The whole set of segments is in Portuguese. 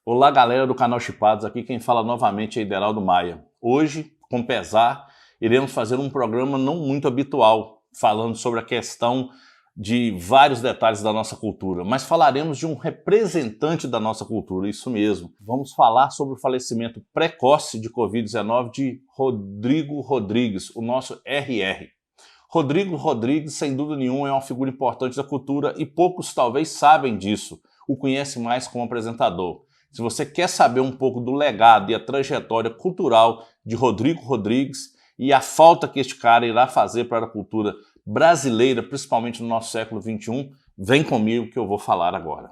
Olá galera do canal Chipados, aqui quem fala novamente é Ideraldo Maia. Hoje, com pesar, iremos fazer um programa não muito habitual, falando sobre a questão de vários detalhes da nossa cultura, mas falaremos de um representante da nossa cultura, isso mesmo. Vamos falar sobre o falecimento precoce de Covid-19 de Rodrigo Rodrigues, o nosso RR. Rodrigo Rodrigues, sem dúvida nenhuma, é uma figura importante da cultura e poucos talvez sabem disso, o conhecem mais como apresentador. Se você quer saber um pouco do legado e a trajetória cultural de Rodrigo Rodrigues e a falta que este cara irá fazer para a cultura brasileira, principalmente no nosso século XXI, vem comigo que eu vou falar agora.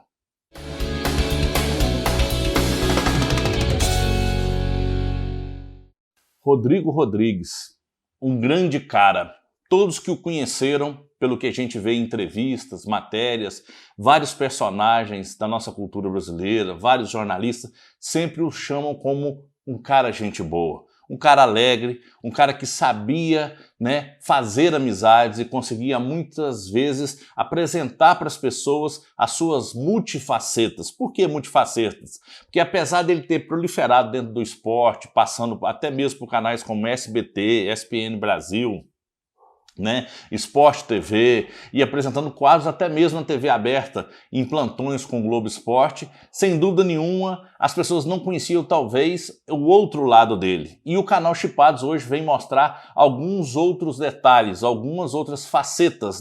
Rodrigo Rodrigues, um grande cara. Todos que o conheceram, pelo que a gente vê em entrevistas, matérias, vários personagens da nossa cultura brasileira, vários jornalistas, sempre o chamam como um cara gente boa, um cara alegre, um cara que sabia, fazer amizades e conseguia muitas vezes apresentar para as pessoas as suas multifacetas. Por que multifacetas? Porque apesar dele ter proliferado dentro do esporte, passando até mesmo por canais como SBT, ESPN Brasil, Sport TV, e apresentando quadros até mesmo na TV aberta, em plantões com o Globo Esporte, sem dúvida nenhuma, as pessoas não conheciam talvez o outro lado dele. E o canal Chipados hoje vem mostrar alguns outros detalhes, algumas outras facetas,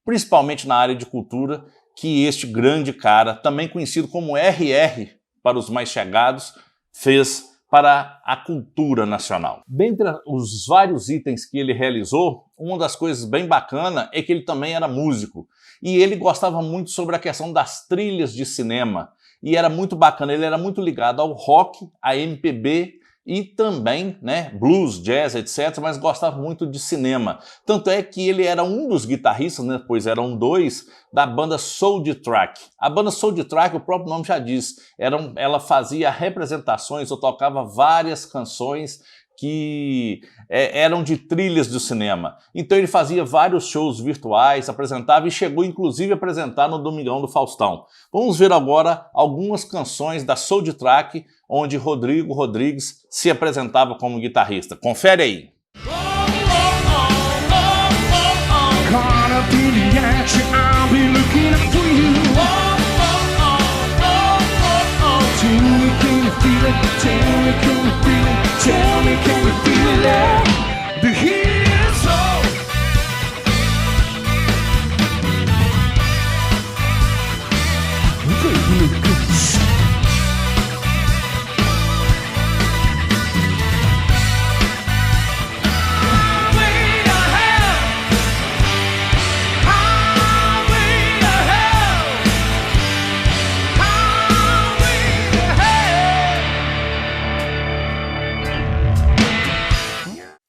principalmente na área de cultura, que este grande cara, também conhecido como RR para os mais chegados, fez para a cultura nacional. Dentre os vários itens que ele realizou, uma das coisas bem bacanas é que ele também era músico. E ele gostava muito sobre a questão das trilhas de cinema. E era muito bacana, ele era muito ligado ao rock, à MPB e também blues, jazz, etc., mas gostava muito de cinema. Tanto é que ele era um dos guitarristas, pois eram dois, da banda Soundtrack. A banda Soundtrack, o próprio nome já diz, ela fazia representações ou tocava várias canções que eram de trilhas do cinema. Então ele fazia vários shows virtuais, apresentava e chegou inclusive a apresentar no Domingão do Faustão. Vamos ver agora algumas canções da Soundtrack, onde Rodrigo Rodrigues se apresentava como guitarrista. Confere aí. Tell me, can you feel it? The heat is on.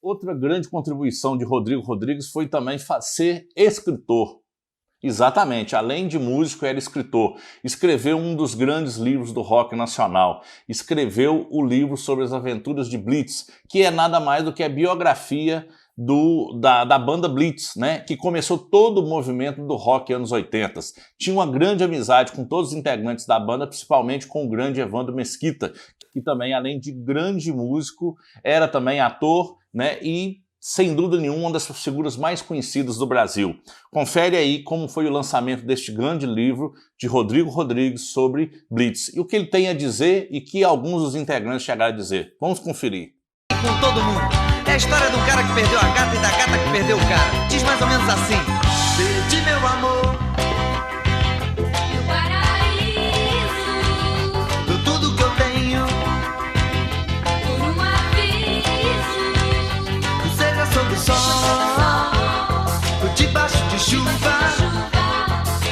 Outra grande contribuição de Rodrigo Rodrigues foi também ser escritor. Exatamente, além de músico, era escritor. Escreveu um dos grandes livros do rock nacional. Escreveu o livro sobre as aventuras de Blitz, que é nada mais do que a biografia da banda Blitz, que começou todo o movimento do rock anos 80. Tinha uma grande amizade com todos os integrantes da banda, principalmente com o grande Evandro Mesquita, que também, além de grande músico, era também ator, e, sem dúvida nenhuma, uma das figuras mais conhecidas do Brasil. Confere aí como foi o lançamento deste grande livro de Rodrigo Rodrigues sobre Blitz, e o que ele tem a dizer e que alguns dos integrantes chegaram a dizer. Vamos conferir. Com todo mundo. É a história do cara que perdeu a gata e da gata que perdeu o cara. Diz mais ou menos assim: perdi meu amor, meu paraíso, do tudo que eu tenho, por um aviso, seja sob o sol, ou debaixo de chuva,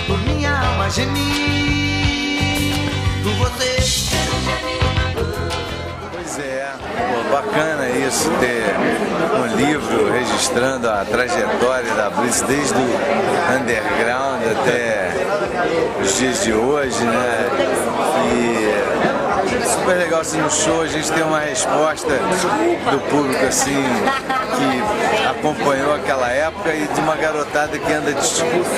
por minha alma gemir, por você. Pois é, bacana isso, ter um livro registrando a trajetória da Blitz desde o underground até os dias de hoje, E super legal assim, no show, a gente tem uma resposta do público assim, que acompanhou aquela época e de uma garotada que anda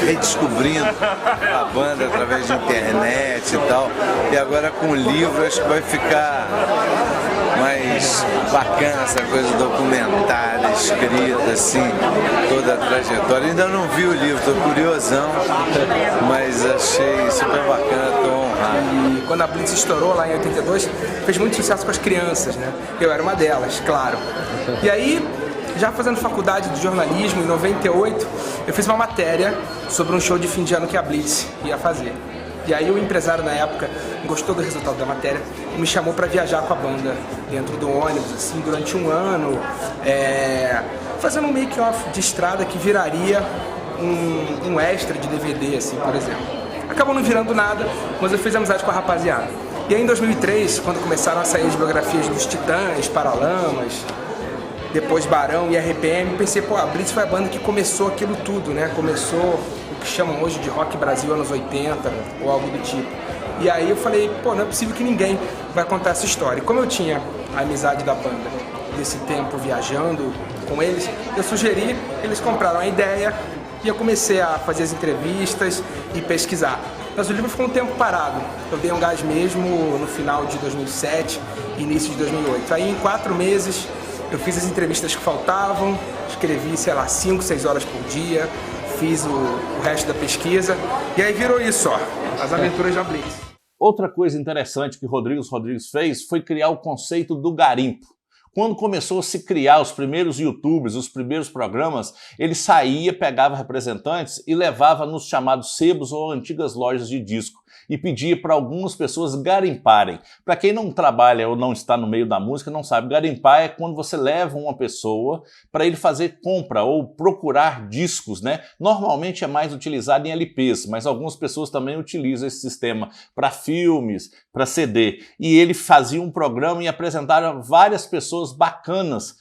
redescobrindo a banda através de internet e tal. E agora com o livro acho que vai ficar mais bacana essa coisa documentada, escrita, assim, toda a trajetória. Ainda não vi o livro, tô curiosão, mas achei super bacana, tô honrado. E quando a Blitz estourou lá em 82, fez muito sucesso com as crianças, né? Eu era uma delas, claro. E aí, já fazendo faculdade de jornalismo, em 98, eu fiz uma matéria sobre um show de fim de ano que a Blitz ia fazer. E aí o empresário na época gostou do resultado da matéria e me chamou para viajar com a banda dentro do ônibus, assim, durante um ano, fazendo um make-off de estrada que viraria um extra de DVD, assim, por exemplo. Acabou não virando nada, mas eu fiz amizade com a rapaziada. E aí em 2003, quando começaram a sair as biografias dos Titãs, Paralamas, depois Barão e RPM, pensei, pô, a Blitz foi a banda que começou aquilo tudo, né? Começou o que chamam hoje de Rock Brasil anos 80 ou algo do tipo. E aí eu falei, pô, não é possível que ninguém vai contar essa história. E como eu tinha a amizade da banda desse tempo viajando com eles, eu sugeri, eles compraram a ideia e eu comecei a fazer as entrevistas e pesquisar. Mas o livro ficou um tempo parado. Eu dei um gás mesmo no final de 2007, início de 2008. Aí em 4 meses eu fiz as entrevistas que faltavam, escrevi, sei lá, 5, 6 horas por dia, fiz o resto da pesquisa e aí virou isso, ó, as aventuras da Blitz. Outra coisa interessante que Rodrigues fez foi criar o conceito do garimpo. Quando começou a se criar os primeiros YouTubers, os primeiros programas, ele saía, pegava representantes e levava nos chamados sebos ou antigas lojas de disco e pedia para algumas pessoas garimparem. Para quem não trabalha ou não está no meio da música, não sabe, garimpar é quando você leva uma pessoa para ele fazer compra ou procurar discos, né? Normalmente é mais utilizado em LPs, mas algumas pessoas também utilizam esse sistema para filmes, para CD. E ele fazia um programa e apresentava várias pessoas bacanas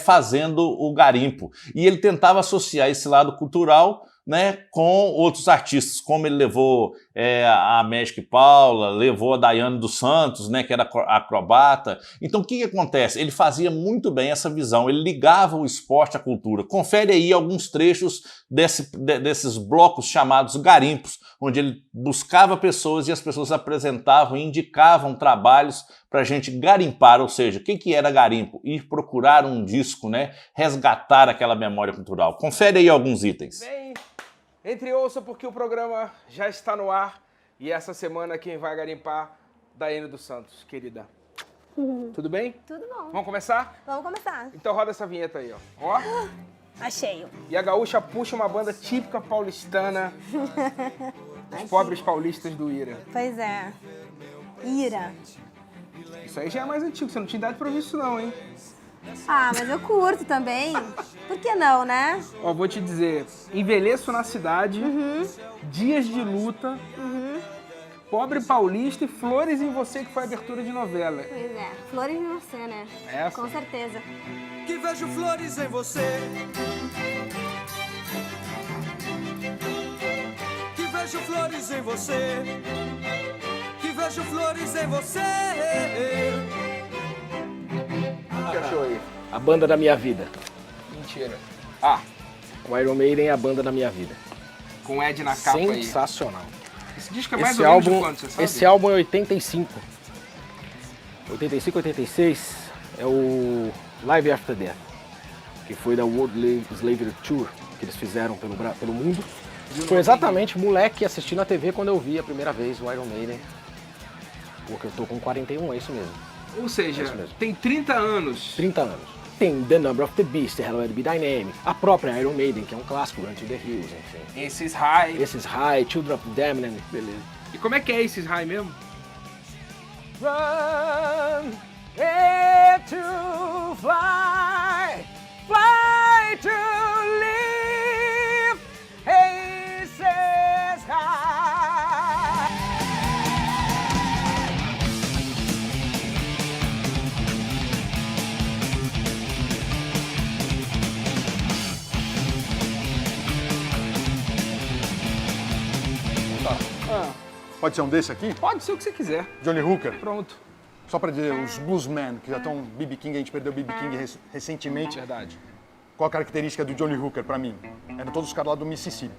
fazendo o garimpo. E ele tentava associar esse lado cultural, né, com outros artistas, como ele levou a Magic Paula, levou a Daiane dos Santos, né, que era acrobata. Então o que acontece? Ele fazia muito bem essa visão, ele ligava o esporte à cultura. Confere aí alguns trechos desses blocos chamados garimpos, onde ele buscava pessoas e as pessoas apresentavam e indicavam trabalhos para a gente garimpar, ou seja, o que era garimpo? Ir procurar um disco, né, resgatar aquela memória cultural. Confere aí alguns itens. Entre e ouça porque o programa já está no ar e essa semana quem vai garimpar, Daiane dos Santos, querida. Tudo bem? Tudo bom. Vamos começar? Vamos começar. Então roda essa vinheta aí, ó. Achei. E a gaúcha puxa uma banda típica paulistana, os pobres paulistas do Ira. Pois é. Ira. Isso aí já é mais antigo, você não tinha idade pra ouvir isso não, hein? Ah, mas eu curto também. Por que não, né? Ó, vou te dizer, Envelheço na Cidade, Dias de Luta, Pobre Paulista e Flores em Você, que foi a abertura de novela. Pois é, flores em você, né? Essa? Com certeza. Que vejo flores em você. Que vejo flores em você. Que vejo flores em você. O que achou aí? A banda da minha vida. Mentira. O Iron Maiden é a banda da minha vida. Com o Ed na capa aí. Sensacional. Esse disco é mais Esse ou menos de álbum, quanto, você sabe? esse álbum é 85. 85, 86 é o Live After Death, que foi da World Slavery Tour que eles fizeram pelo mundo. Foi exatamente moleque assistindo a TV quando eu vi a primeira vez o Iron Maiden. Porque eu tô com 41, é isso mesmo. Ou seja, É isso mesmo. tem 30 anos. 30 anos. Tem The Number of the Beast, Hello It Be Dynamic, a própria Iron Maiden, que é um clássico, Run to the Hills, enfim. Esses high. Esses High, Children of Damned, beleza. E como é que é esses high mesmo? Run to fly, fly to live, aces high. Pode ser um desse aqui? Pode ser o que você quiser. Johnny Hooker. Pronto. Só pra dizer, os bluesmen, que já estão B.B. King, a gente perdeu B.B. King recentemente. Verdade. Qual a característica do Johnny Hooker pra mim? Eram todos os caras lá do Mississippi.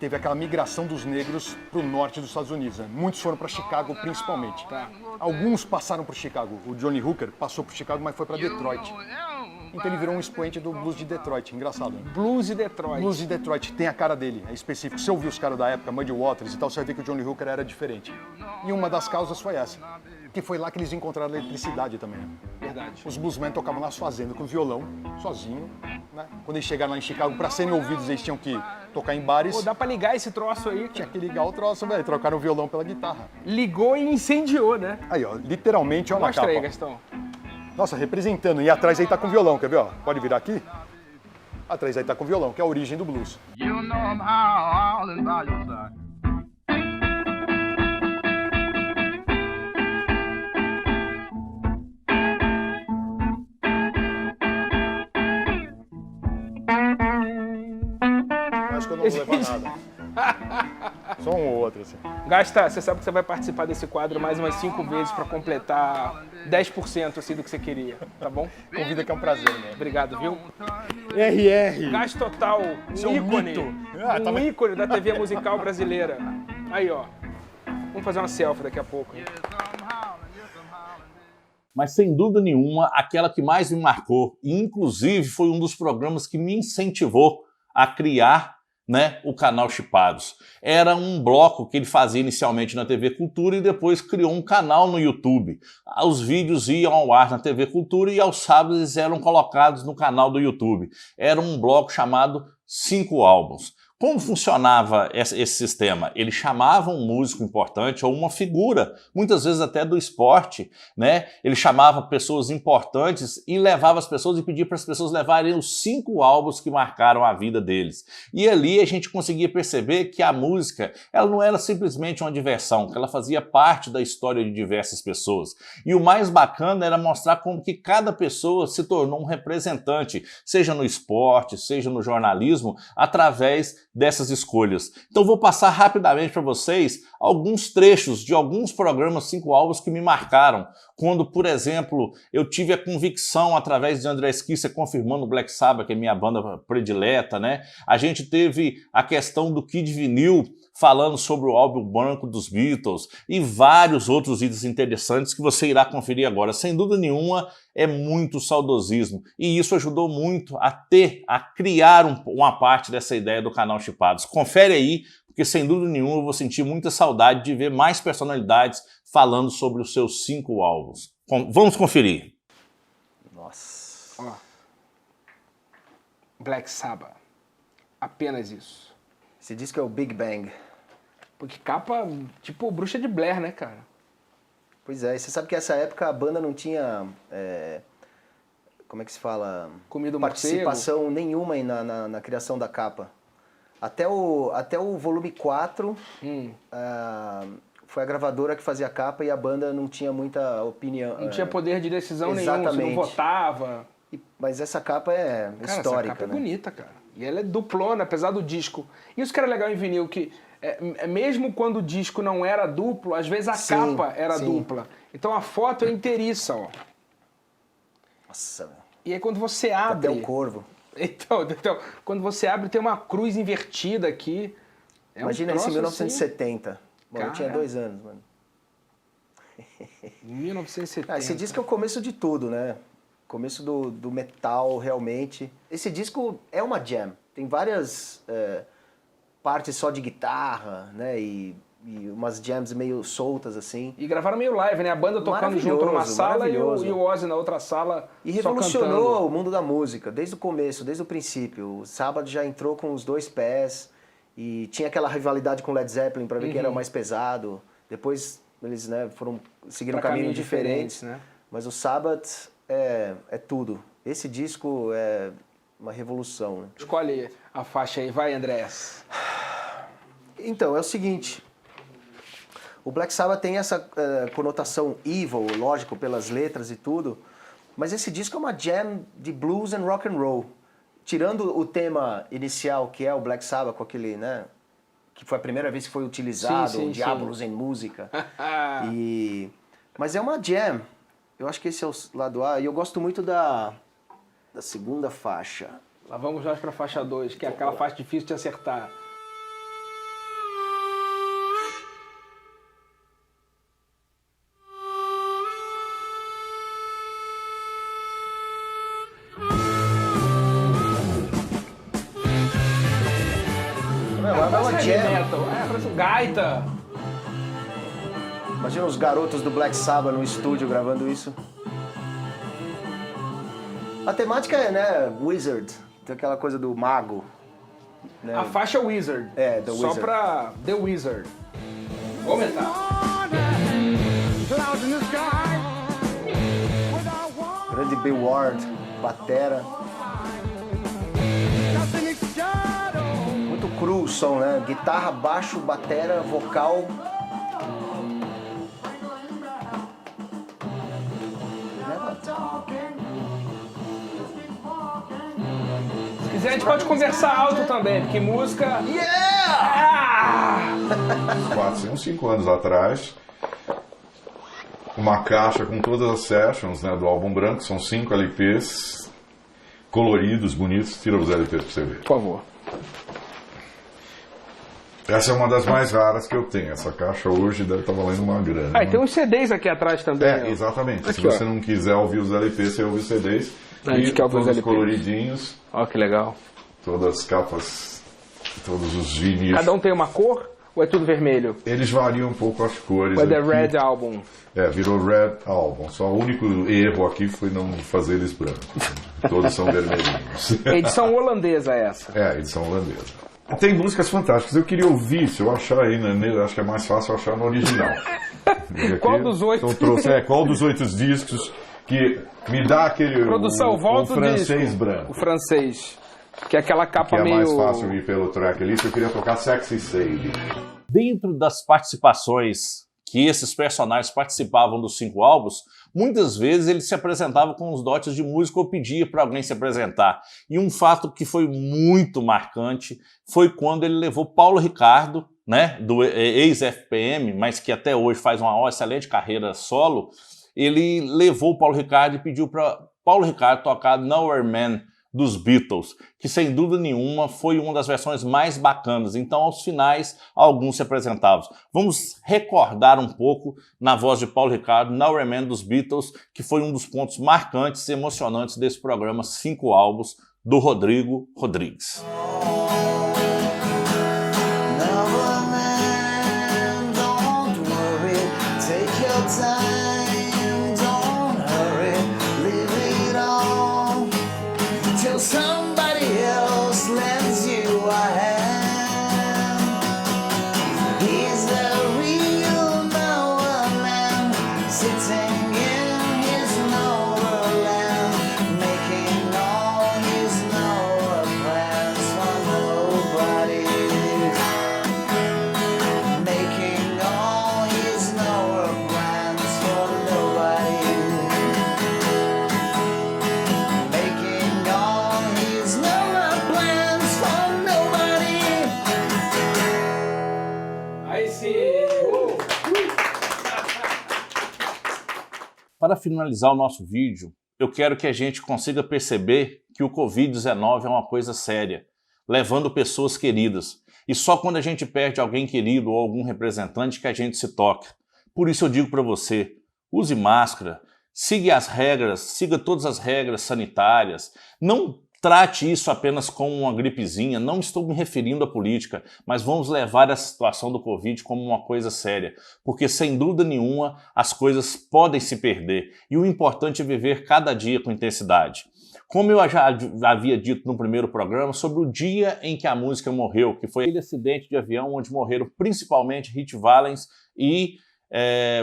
Teve aquela migração dos negros pro norte dos Estados Unidos. Né? Muitos foram pra Chicago, principalmente. Alguns passaram pro Chicago. O Johnny Hooker passou pro Chicago, mas foi pra Detroit. Então ele virou um expoente do blues de Detroit. Engraçado, né? Blues de Detroit. Blues de Detroit tem a cara dele, é específico. Se você ouvir os caras da época, Muddy Waters e tal, você vai ver que o Johnny Hooker era diferente. E uma das causas foi essa. Que foi lá que eles encontraram a eletricidade também. Né? Verdade. Os bluesmen tocavam nas fazendas com violão, sozinho. Né? Quando eles chegaram lá em Chicago, para serem ouvidos, eles tinham que tocar em bares. Pô, dá pra ligar esse troço aí? Tinha que ligar o troço, velho. Trocaram o violão pela guitarra. Ligou e incendiou, né? Aí, ó, literalmente, ó, na Mostra capa. aí, Gastão. Nossa, representando. E atrás aí tá com violão, quer ver? Ó? Pode virar aqui? Atrás aí tá com violão, que é a origem do blues. You know I'm all in by your side. Acho que eu não vou levar nada. Só um ou outro, assim. Gasta, você sabe que você vai participar desse quadro mais umas 5 vezes pra completar 10% assim do que você queria, tá bom? Convida que é um prazer, né? Obrigado, viu? RR. Gás Total, um Seu ícone. mito. Ah, tá Um bem. ícone da TV musical brasileira. Aí, ó. Vamos fazer uma selfie daqui a pouco, hein? Mas sem dúvida nenhuma, aquela que mais me marcou, e inclusive foi um dos programas que me incentivou a criar, né, o canal Chipados. Era um bloco que ele fazia inicialmente na TV Cultura e depois criou um canal no YouTube. Os vídeos iam ao ar na TV Cultura e aos sábados eles eram colocados no canal do YouTube. Era um bloco chamado 5 Álbuns. Como funcionava esse sistema? Ele chamava um músico importante ou uma figura, muitas vezes até do esporte, né? Ele chamava pessoas importantes e levava as pessoas e pedia para as pessoas levarem os 5 álbuns que marcaram a vida deles. E ali a gente conseguia perceber que a música, ela não era simplesmente uma diversão, que ela fazia parte da história de diversas pessoas. E o mais bacana era mostrar como que cada pessoa se tornou um representante, seja no esporte, seja no jornalismo, através dessas escolhas. Então vou passar rapidamente para vocês alguns trechos de alguns programas 5 álbuns que me marcaram. Quando, por exemplo, eu tive a convicção através de André Kisser confirmando o Black Sabbath, que é minha banda predileta, né? A gente teve a questão do Kid Vinil falando sobre o álbum branco dos Beatles e vários outros vídeos interessantes que você irá conferir agora. Sem dúvida nenhuma, é muito saudosismo. E isso ajudou muito a criar uma parte dessa ideia do canal Chipados. Confere aí, porque sem dúvida nenhuma eu vou sentir muita saudade de ver mais personalidades falando sobre os seus 5 álbuns. Vamos conferir. Nossa. Ó. Black Sabbath. Apenas isso. Esse disco é o Big Bang. Porque capa, tipo, Bruxa de Blair, né, cara? Pois é, e você sabe que nessa época a banda não tinha, como é que se fala? Comida participação nenhuma na criação da capa. Até o volume 4, foi a gravadora que fazia a capa e a banda não tinha muita opinião. Não tinha poder de decisão nenhum, você não votava. Mas essa capa é cara, histórica, essa capa né? é bonita, cara. E ela é duplona, apesar do disco. Isso que era legal em vinil, que mesmo quando o disco não era duplo, às vezes a capa era dupla. Então a foto é inteiriça, ó. Nossa, velho. E aí quando você abre... Até um corvo. Então, quando você abre, tem uma cruz invertida aqui. Imagina isso em 1970. Assim... Bom, eu tinha 2 anos, mano. 1970. Esse disco é o começo de tudo, né? Começo do metal, realmente. Esse disco é uma jam. Tem várias partes só de guitarra, né? E umas jams meio soltas, assim. E gravaram meio live, né? A banda tocando junto numa sala e o Ozzy na outra sala. E revolucionou o mundo da música, desde o começo, desde o princípio. O Sabbath já entrou com os 2 pés e tinha aquela rivalidade com Led Zeppelin para ver quem era o mais pesado. Depois eles, né, seguiram caminhos diferentes, né? Mas o Sabbath é tudo. Esse disco é uma revolução, né? Escolhe a faixa aí, vai, Andrés. Então, é o seguinte... O Black Sabbath tem essa conotação evil, lógico, pelas letras e tudo, mas esse disco é uma jam de blues and rock and roll. Tirando o tema inicial, que é o Black Sabbath, com aquele, né, que foi a primeira vez que foi utilizado, Diabolos em música. E Mas é uma jam. Eu acho que esse é o lado A. E eu gosto muito da segunda faixa. Lá vamos nós pra faixa 2, que é aquela faixa difícil de acertar. É uma jam. Parece um gaita. Imagina os garotos do Black Sabbath no estúdio gravando isso. A temática é, né, Wizard. Tem aquela coisa do mago. Né? A faixa Wizard. É, The Só Wizard. pra The Wizard. Vou aumentar. Grande Bill Ward, batera. Muito cru o som, né? Guitarra, baixo, batera, vocal. Se quiser, a gente pode conversar alto também, porque música... Yeah! 4, 5 anos atrás, uma caixa com todas as sessions, né, do álbum branco, são 5 LPs coloridos, bonitos. Tira os LPs pra você ver. Por favor. Essa é uma das mais raras que eu tenho. Essa caixa hoje deve estar valendo uma grana. Ah, e tem uns CDs aqui atrás também. É, exatamente. Aqui, se você não quiser ouvir os LPs, você ouve os CDs. A gente quer ouvir os todos LPs. coloridinhos. Ó, que legal. Todas as capas, todos os vinis. Cada um tem uma cor ou é tudo vermelho? Eles variam um pouco as cores. Ou é The aqui. Red Album? É, virou Red Album. Só o único erro aqui foi não fazer eles brancos. Todos são vermelhinhos. Edição holandesa essa. É, edição holandesa. Tem músicas fantásticas. Eu queria ouvir, se eu achar aí, né, acho que é mais fácil achar no original. Qual dos 8? Então, qual dos 8 discos que me dá aquele Produção, volta o francês disco. branco. O francês. Que é aquela capa Que é meio... mais fácil ir pelo track ali, eu queria tocar Sexy Sadie. Dentro das participações que esses personagens participavam dos 5 álbuns, muitas vezes ele se apresentava com os dotes de músico ou pedia para alguém se apresentar. E um fato que foi muito marcante foi quando ele levou Paulo Ricardo, né, do ex-FPM, mas que até hoje faz uma excelente carreira solo. Ele levou o Paulo Ricardo e pediu para Paulo Ricardo tocar Nowhere Man dos Beatles, que sem dúvida nenhuma foi uma das versões mais bacanas. Então, aos finais, alguns se apresentavam. Vamos recordar um pouco, na voz de Paulo Ricardo, Nowhere Man dos Beatles, que foi um dos pontos marcantes e emocionantes desse programa 5 álbuns do Rodrigo Rodrigues. Somebody else lends you a hand. He's the real Noah man, sitting in his Noah land, making all his Noah plans for nobody. Making all his Noah plans for nobody. Making all his Noah plans for nobody. Aí sim! Para finalizar o nosso vídeo, eu quero que a gente consiga perceber que o Covid-19 é uma coisa séria, levando pessoas queridas. E só quando a gente perde alguém querido ou algum representante que a gente se toca. Por isso eu digo para você, use máscara, siga as regras, siga todas as regras sanitárias. Não trate isso apenas como uma gripezinha, não estou me referindo à política, mas vamos levar essa situação do Covid como uma coisa séria, porque sem dúvida nenhuma as coisas podem se perder e o importante é viver cada dia com intensidade. Como eu já havia dito no primeiro programa, sobre o dia em que a música morreu, que foi aquele acidente de avião onde morreram principalmente Ritchie Valens e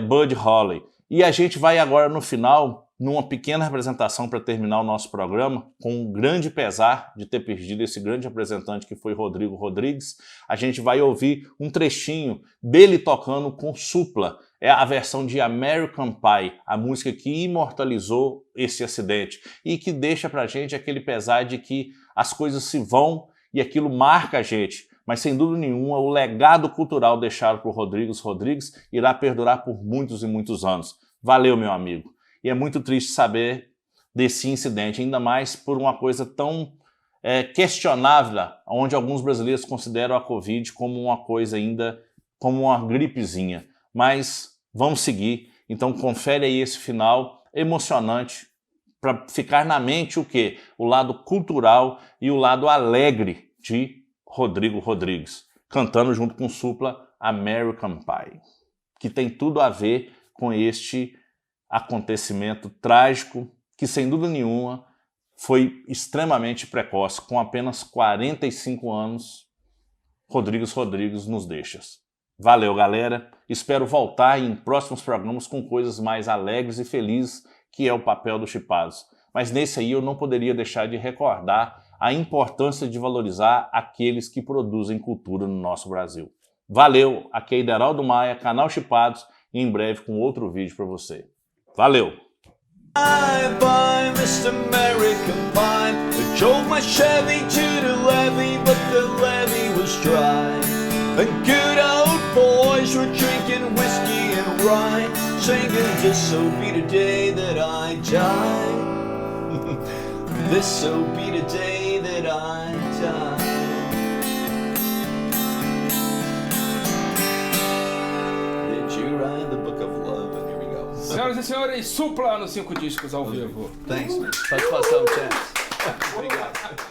Buddy Holly. E a gente vai agora no final, numa pequena representação para terminar o nosso programa, com um grande pesar de ter perdido esse grande representante que foi Rodrigo Rodrigues, a gente vai ouvir um trechinho dele tocando com Supla. É a versão de American Pie, a música que imortalizou esse acidente e que deixa pra gente aquele pesar de que as coisas se vão e aquilo marca a gente. Mas sem dúvida nenhuma, o legado cultural deixado por Rodrigues Rodrigues irá perdurar por muitos e muitos anos. Valeu, meu amigo. E é muito triste saber desse incidente, ainda mais por uma coisa tão questionável, onde alguns brasileiros consideram a Covid como uma coisa ainda, como uma gripezinha. Mas vamos seguir. Então confere aí esse final emocionante para ficar na mente o quê? O lado cultural e o lado alegre de Rodrigo Rodrigues, cantando junto com Supla American Pie, que tem tudo a ver com este acontecimento trágico que, sem dúvida nenhuma, foi extremamente precoce. Com apenas 45 anos, Rodrigues nos deixa. Valeu, galera. Espero voltar em próximos programas com coisas mais alegres e felizes, que é o papel dos Chipados. Mas nesse aí eu não poderia deixar de recordar a importância de valorizar aqueles que produzem cultura no nosso Brasil. Valeu, aqui é Ideraldo Maia, canal Chipados, e em breve com outro vídeo para você. Valeu! Bye bye, Mr. American Pie. I drove my Chevy to the levee, but the levee was dry. And good old boys were drinking whiskey and rye, singing, this'll be the day that I die. This'll be the day that I die. Did you write the book of love? And here we go. Senhoras e senhores, Supla nos 5 discos ao vivo. Thanks, man. Satisfação, Chance. Obrigado.